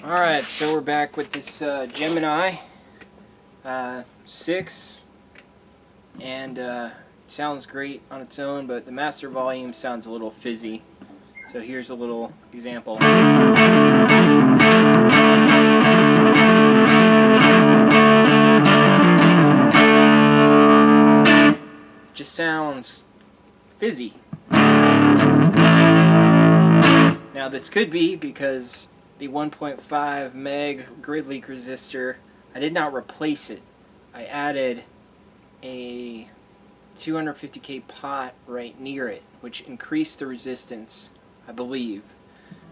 Alright, so we're back with this Gemini 6, and it sounds great on its own, but the master volume sounds a little fizzy. So here's a little example. Just sounds fizzy. Now this could be because the 1.5 meg grid leak resistor, I did not replace it. I added a 250K pot right near it, which increased the resistance, I believe.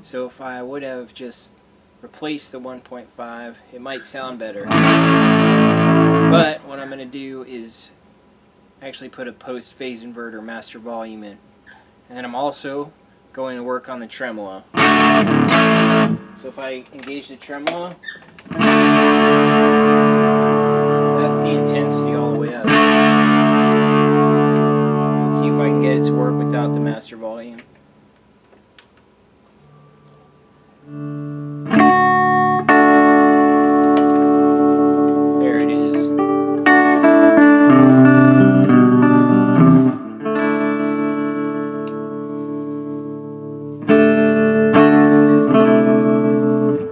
So if I would have just replaced the 1.5, it might sound better. But what I'm going to do is actually put a post-phase inverter master volume in. And then I'm also going to work on the tremolo. So if I engage the tremolo, that's the intensity all the way up. Let's see if I can get it to work without the master volume. There it is.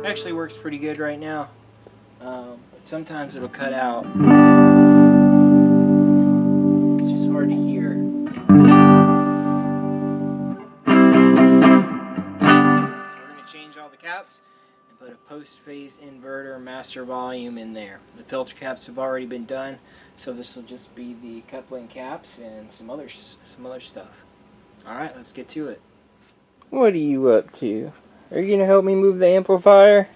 Actually works pretty good right now, but sometimes it'll cut out. It's just hard to hear. So we're going to change all the caps and put a post-phase inverter master volume in there. The filter caps have already been done, so this will just be the coupling caps and some other stuff. Alright, let's get to it. What are you up to? Are you going to help me move the amplifier?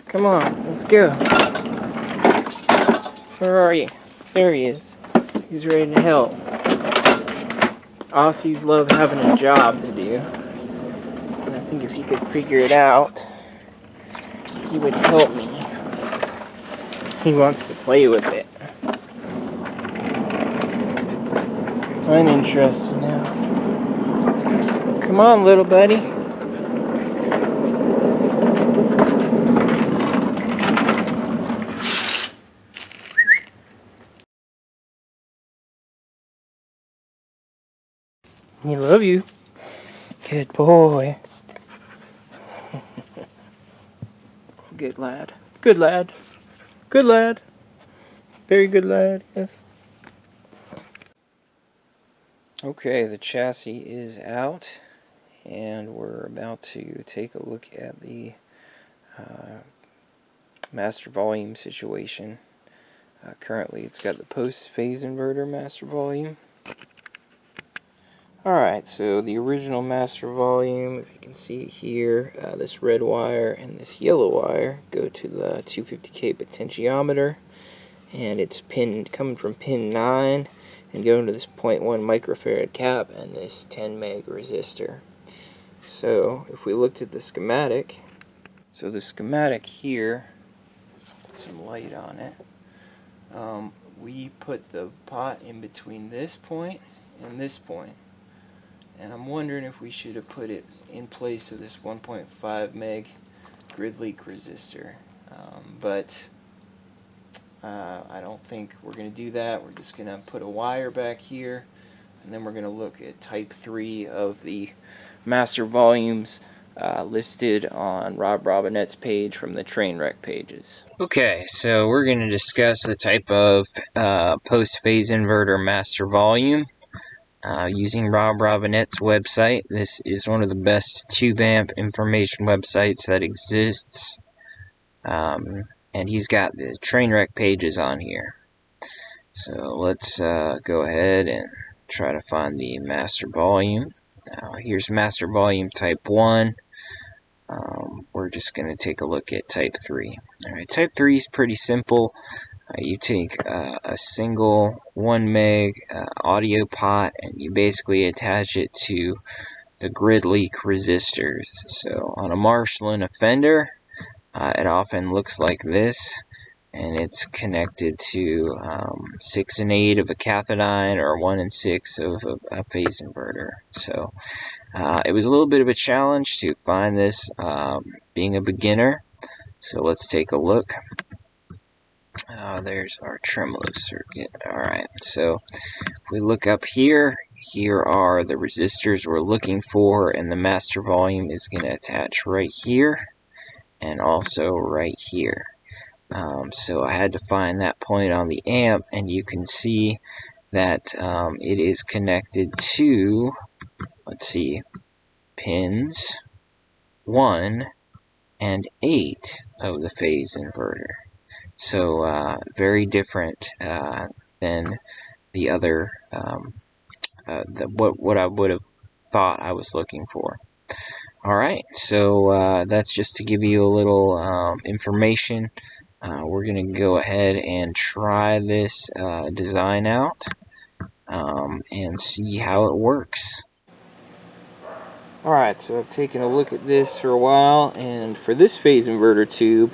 Come on, let's go. Where are you? There he is. He's ready to help. Aussies love having a job to do. And I think if he could figure it out, he would help me. He wants to play with it. I'm interested now. Come on, little buddy. He love you. Good boy. Good lad. Good lad. Good lad. Very good lad, yes. Okay, the chassis is out, and we're about to take a look at the master volume situation. Currently, it's got the post-phase inverter master volume. Alright, so the original master volume, if you can see here, this red wire and this yellow wire go to the 250K potentiometer, and it's coming from pin 9 and going to this 0.1 microfarad cap and this 10 meg resistor. So if we looked at the schematic, so the schematic here, put some light on it, we put the pot in between this point and this point. And I'm wondering if we should have put it in place of this 1.5 meg grid leak resistor. But I don't think we're going to do that. We're just going to put a wire back here, and then we're going to look at type 3 of the master volumes listed on Rob Robinette's page from the train wreck pages. Okay, so we're going to discuss the type of post-phase inverter master volume. Using Rob Robinette's website. This is one of the best tube amp information websites that exists, and he's got the train wreck pages on here. So let's go ahead and try to find the master volume. Now here's master volume type 1. We're just going to take a look at type 3. Alright, type 3 is pretty simple. You take a single 1 meg audio pot and you basically attach it to the grid leak resistors. So on a Marshall and a Fender, it often looks like this. and it's connected to 6 and 8 of a cathodiene, or 1 and 6 of a phase inverter. So it was a little bit of a challenge to find this, being a beginner. So let's take a look. There's our tremolo circuit. Alright, so if we look up here, here are the resistors we're looking for, and the master volume is going to attach right here and also right here. So I had to find that point on the amp, and you can see that it is connected to, let's see, pins 1 and 8 of the phase inverter. So very different than the other, what I would have thought I was looking for. Alright, so that's just to give you a little information. We're going to go ahead and try this design out and see how it works. Alright, so I've taken a look at this for a while, and for this phase inverter tube,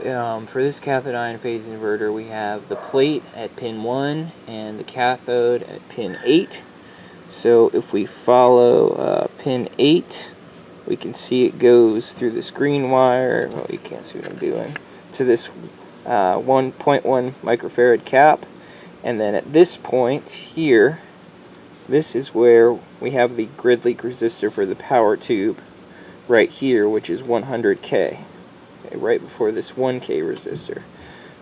for this cathodiene phase inverter, we have the plate at pin 1 and the cathode at pin 8. So if we follow pin 8, we can see it goes through this green wire, well, you can't see what I'm doing, to this 1.1 microfarad cap, and then at this point here, this is where we have the grid leak resistor for the power tube right here, which is 100K, okay, right before this 1K resistor.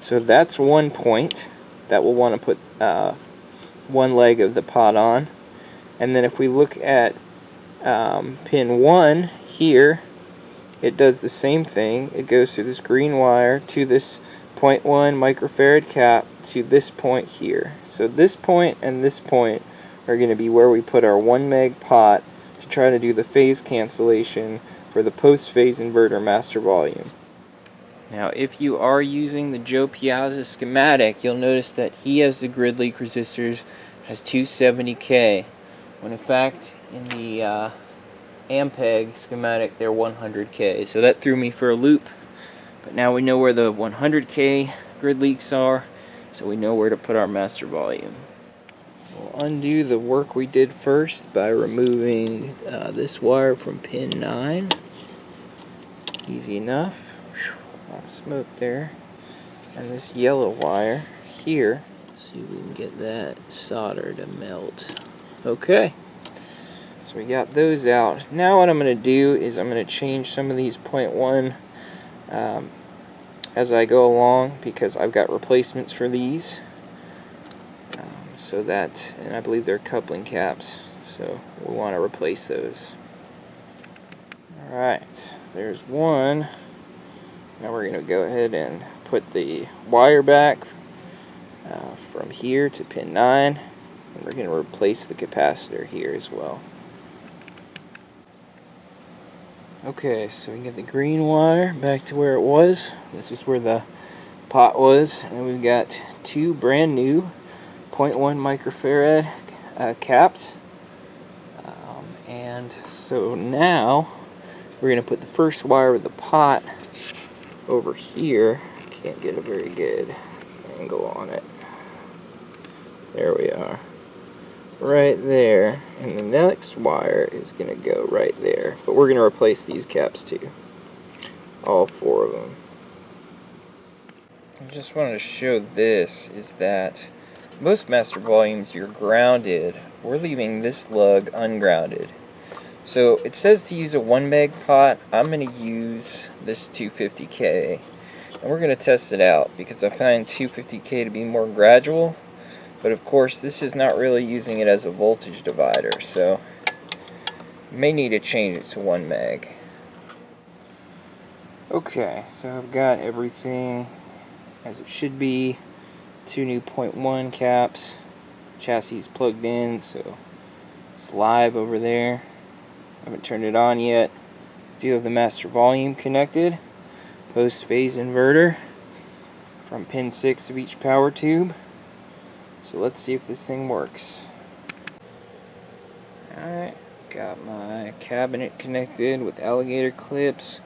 So that's one point that we'll want to put one leg of the pot on. And then if we look at pin 1 here, it does the same thing. It goes through this green wire to this 0.1 microfarad cap to this point here. So this point and this point are going to be where we put our 1 meg pot to try to do the phase cancellation for the post-phase inverter master volume. Now, if you are using the Joe Piazza schematic, you'll notice that he has the grid leak resistors as 270K, when in fact in the Ampeg schematic they're 100K. So that threw me for a loop, but now we know where the 100K grid leaks are, so we know where to put our master volume. We'll undo the work we did first by removing this wire from pin 9. Easy enough. A lot of smoke there. And this yellow wire here. Let's see if we can get that solder to melt. Okay. So we got those out. Now what I'm going to do is I'm going to change some of these 0.1 as I go along, because I've got replacements for these. So that, and I believe they're coupling caps, so we'll want to replace those. Alright, there's one. Now we're going to go ahead and put the wire back from here to pin 9, and we're going to replace the capacitor here as well. Okay, so we get the green wire back to where it was. This is where the pot was, and we've got two brand new 0.1 microfarad caps, and so now we're going to put the first wire of the pot over here. Can't get a very good angle on it. There we are, right there, and the next wire is going to go right there, but we're going to replace these caps too, all 4 of them. I just wanted to show this, is that most master volumes you're grounded. We're leaving this lug ungrounded. So it says to use a 1 meg pot. I'm going to use this 250K, and we're going to test it out because I find 250K to be more gradual, but of course this is not really using it as a voltage divider, so you may need to change it to 1 meg. Okay, so I've got everything as it should be. 2 new 0.1 caps, chassis is plugged in, so it's live over there. I haven't turned it on yet. Do have the master volume connected, post phase inverter from pin 6 of each power tube. So let's see if this thing works. Alright, got my cabinet connected with alligator clips.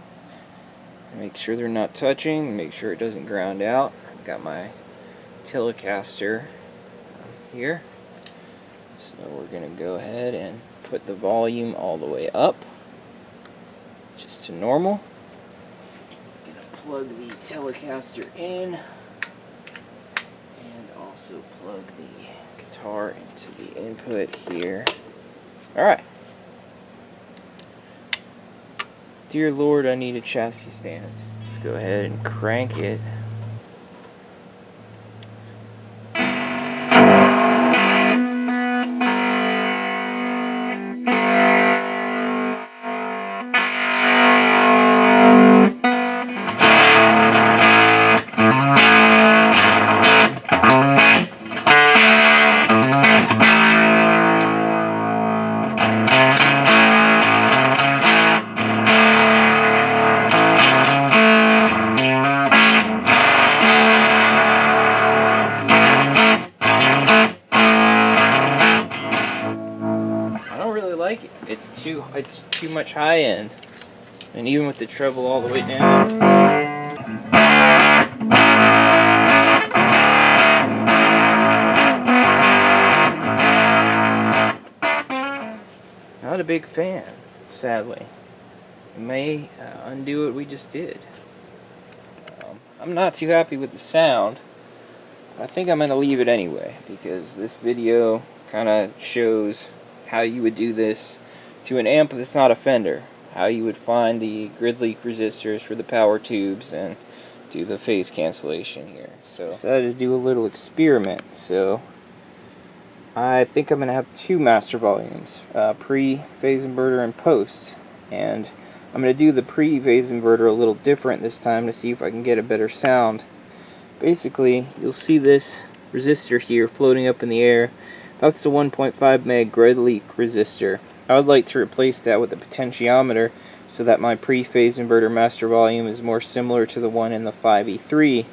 Make sure they're not touching, make sure it doesn't ground out. got my Telecaster here. So we're going to go ahead and put the volume all the way up, just to normal. I'm going to plug the Telecaster in, and also plug the guitar into the input here. Alright. Dear Lord, I need a chassis stand. Let's go ahead and crank it. Like it. It's too much high end, and even with the treble all the way down, not a big fan, sadly. It may undo what we just did. I'm not too happy with the sound. I think I'm going to leave it anyway, because this video kind of shows how you would do this to an amp that's not a Fender. How you would find the grid leak resistors for the power tubes and do the phase cancellation here. So I decided to do a little experiment. So I think I'm going to have two master volumes, pre-phase inverter and post. And I'm going to do the pre-phase inverter a little different this time to see if I can get a better sound. Basically, you'll see this resistor here floating up in the air. That's a 1.5 meg grid leak resistor. I would like to replace that with a potentiometer so that my pre-phase inverter master volume is more similar to the one in the 5E3.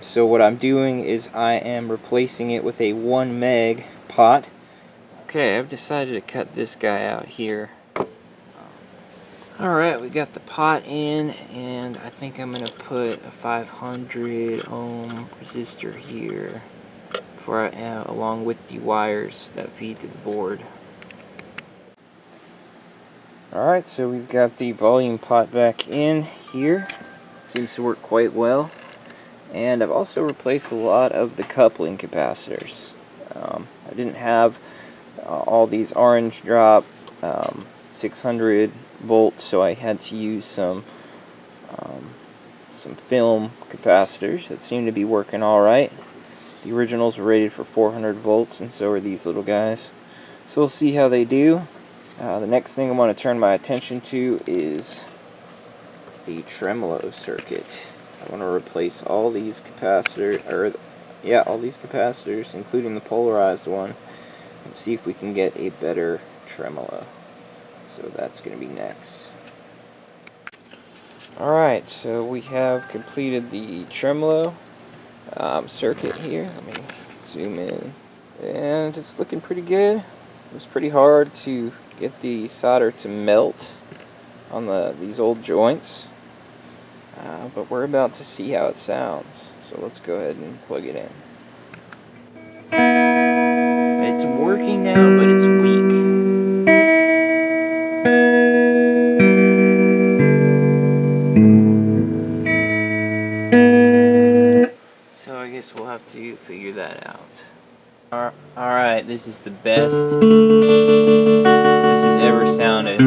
So what I'm doing is I am replacing it with a 1 meg pot. Okay, I've decided to cut this guy out here. Alright, we got the pot in, and I think I'm going to put a 500 ohm resistor here along with the wires that feed to the board. Alright, so we've got the volume pot back in here. Seems to work quite well. And I've also replaced a lot of the coupling capacitors. I didn't have all these orange drop 600 volts, so I had to use some film capacitors that seem to be working alright. The originals were rated for 400 volts, and so are these little guys. So we'll see how they do. The next thing I want to turn my attention to is the tremolo circuit. I want to replace all these capacitors, all these capacitors, including the polarized one, and see if we can get a better tremolo. So that's going to be next. Alright, so we have completed the tremolo circuit here. Let me zoom in, and it's looking pretty good. It was pretty hard to get the solder to melt on these old joints, but we're about to see how it sounds. So let's go ahead and plug it in. It's working now, but it's weak. So I guess we'll have to figure that out. Alright, this is the best this has ever sounded.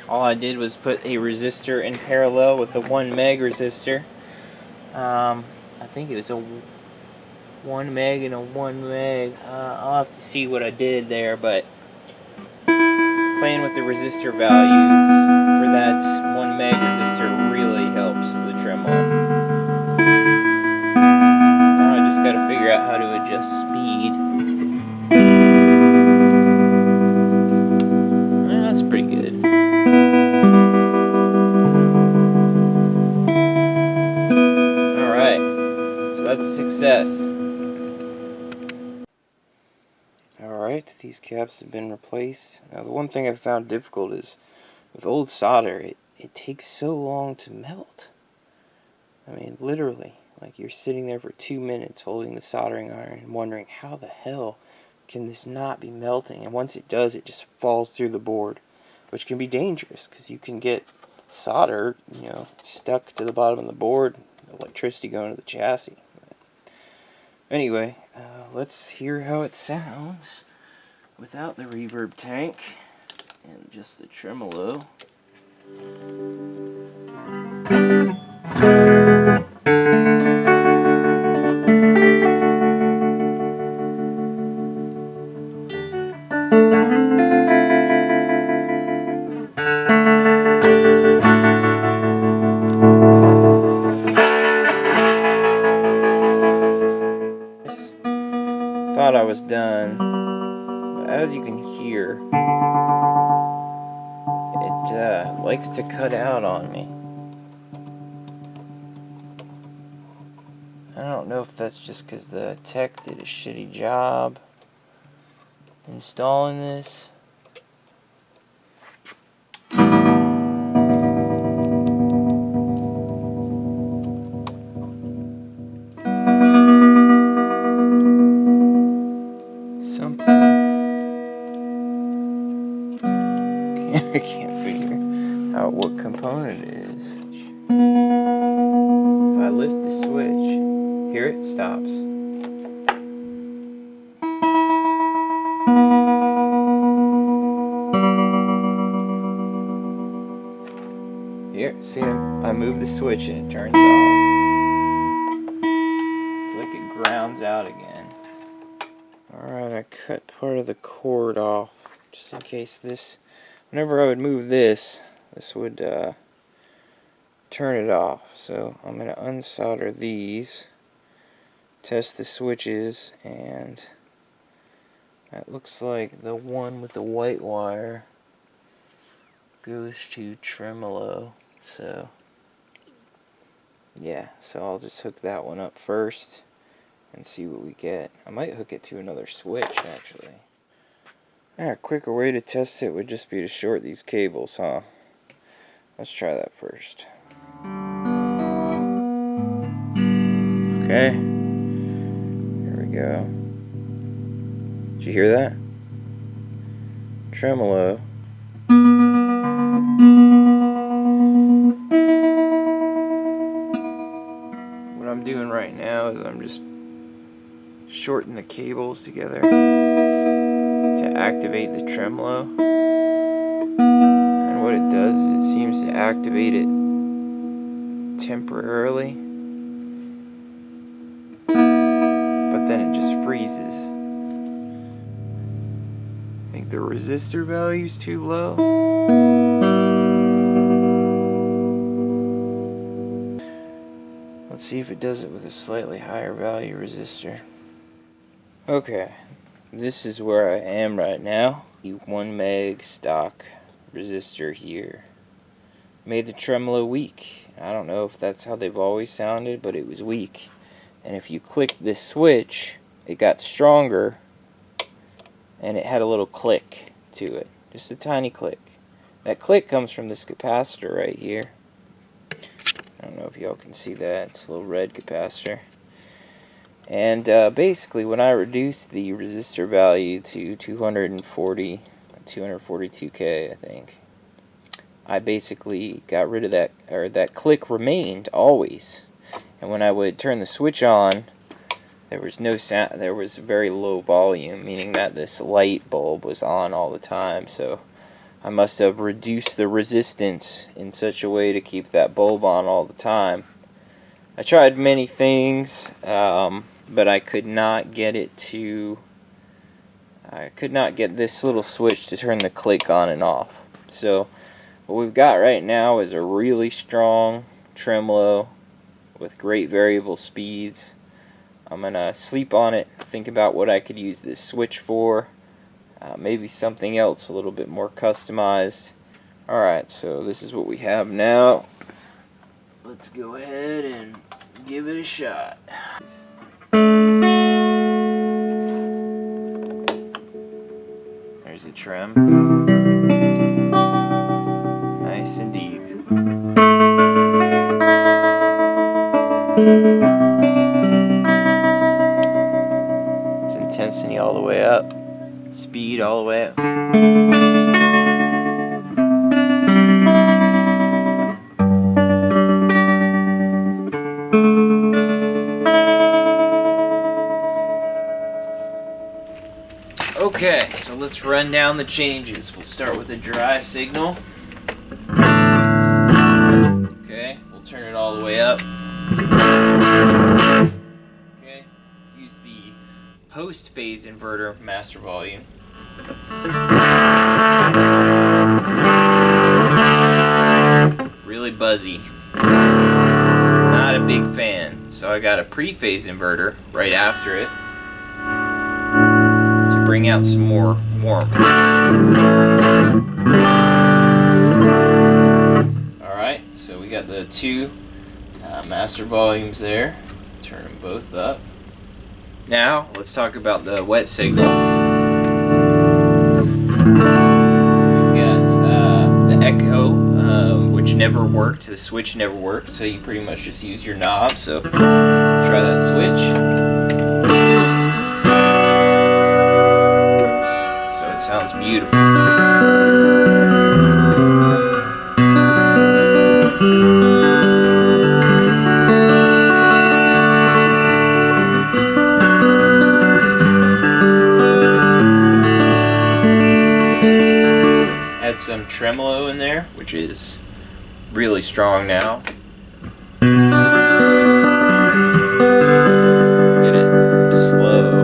All I did was put a resistor in parallel with the 1 meg resistor. I think it was a 1 meg and a 1 meg. I'll have to see what I did there, but playing with the resistor values for that 1 meg resistor really helps the tremolo. Now I just got to figure out how to adjust speed. That's pretty good. Alright, so that's a success. Alright, these caps have been replaced. Now the one thing I found difficult is with old solder, it takes so long to melt. I mean, literally, like you're sitting there for 2 minutes holding the soldering iron and wondering how the hell can this not be melting, and once it does, it just falls through the board, which can be dangerous because you can get solder, stuck to the bottom of the board, electricity going to the chassis. Anyway, let's hear how it sounds without the reverb tank and just the tremolo. Thought I was done, but as you can hear, it likes to cut out on me. I don't know if that's just because the tech did a shitty job installing this. I can't figure out what component it is. If I lift the switch, here it stops. Here, see, I move the switch and it turns off. It's like it grounds out again. Alright, I cut part of the cord off just in case this. Whenever I would move this would turn it off. So I'm going to unsolder these, test the switches, and that looks like the one with the white wire goes to tremolo. So yeah, so I'll just hook that one up first and see what we get. I might hook it to another switch actually. Yeah, a quicker way to test it would just be to short these cables, huh? Let's try that first. Okay. Here we go. Did you hear that? Tremolo. What I'm doing right now is I'm just shorting the cables together to activate the tremolo, and what it does is it seems to activate it temporarily, but then it just freezes. I think the resistor value is too low. Let's see if it does it with a slightly higher value resistor. Okay, this is where I am right now. The 1 meg stock resistor here made the tremolo weak. I don't know if that's how they've always sounded, but it was weak. And if you click this switch, it got stronger, and it had a little click to it. Just a tiny click. That click comes from this capacitor right here. I don't know if y'all can see that. It's a little red capacitor. And basically, when I reduced the resistor value to 242K, I think, I basically got rid of that, or that click remained always. And when I would turn the switch on, there was no sound. There was very low volume, meaning that this light bulb was on all the time. So I must have reduced the resistance in such a way to keep that bulb on all the time. I tried many things, but I could not get it to. I could not get this little switch to turn the click on and off. So What we've got right now is a really strong tremolo with great variable speeds. I'm gonna sleep on it, think about what I could use this switch for, maybe something else a little bit more customized. Alright, so this is what we have now. Let's go ahead and give it a shot. There's the trem. Nice and deep. It's intensity all the way up. Speed all the way up. Okay, so let's run down the changes. We'll start with a dry signal. Okay, we'll turn it all the way up. Okay, use the post-phase inverter master volume. Really buzzy. Not a big fan, so I got a pre-phase inverter right after it to bring out some more warmth. Alright, so we got the two master volumes there. Turn them both up. Now, let's talk about the wet signal. We've got the echo, which never worked. The switch never worked, so you pretty much just use your knob. So, try that switch. So it sounds beautiful. Add some tremolo in there, which is really strong now. Get it slow.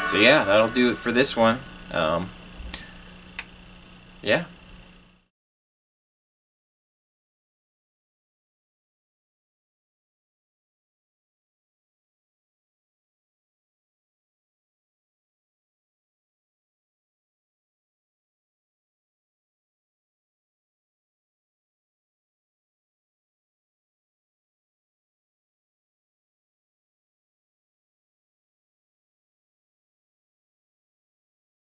So yeah, that'll do it for this one.